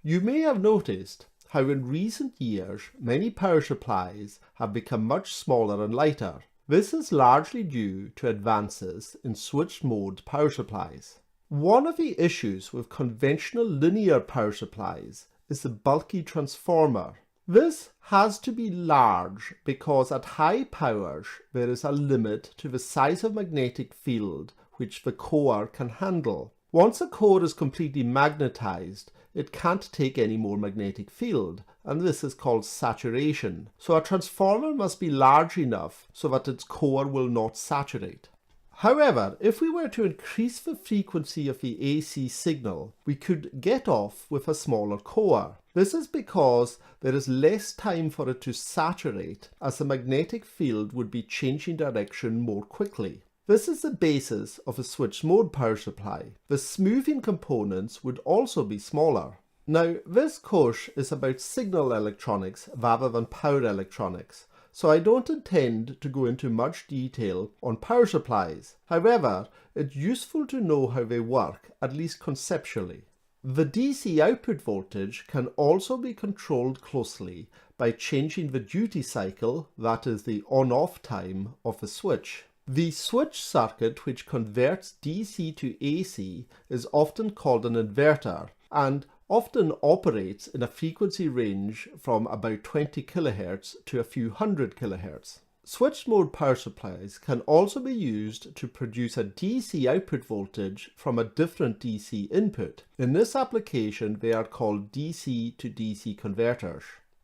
You may have noticed how in recent years many power supplies have become much smaller and lighter. This is largely due to advances in switched mode power supplies. One of the issues with conventional linear power supplies is the bulky transformer. This has to be large because at high powers there is a limit to the size of magnetic field which the core can handle. Once a core is completely magnetized, it can't take any more magnetic field, and this is called saturation. So a transformer must be large enough so that its core will not saturate. However, if we were to increase the frequency of the AC signal, we could get off with a smaller core. This is because there is less time for it to saturate, as the magnetic field would be changing direction more quickly. This is the basis of a switched mode power supply. The smoothing components would also be smaller. Now, this course is about signal electronics rather than power electronics, so I don't intend to go into much detail on power supplies. However, it's useful to know how they work, at least conceptually. The DC output voltage can also be controlled closely by changing the duty cycle, that is the on-off time, of the switch. The switch circuit which converts DC to AC is often called an inverter and often operates in a frequency range from about 20 kHz to a few hundred kHz. Switched mode power supplies can also be used to produce a DC output voltage from a different DC input. In this application, they are called DC to DC converters.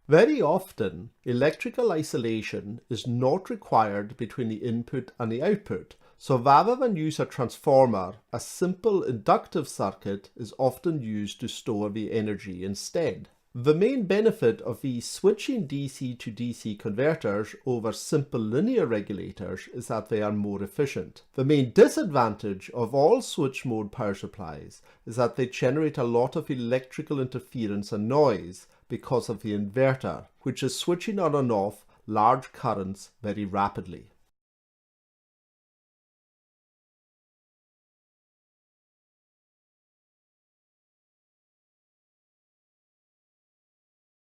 Very often, electrical isolation is not required between the input and the output, so rather than use a transformer, a simple inductive circuit is often used to store the energy instead. The main benefit of these switching DC to DC converters over simple linear regulators is that they are more efficient. The main disadvantage of all switch mode power supplies is that they generate a lot of electrical interference and noise because of the inverter, which is switching on and off large currents very rapidly.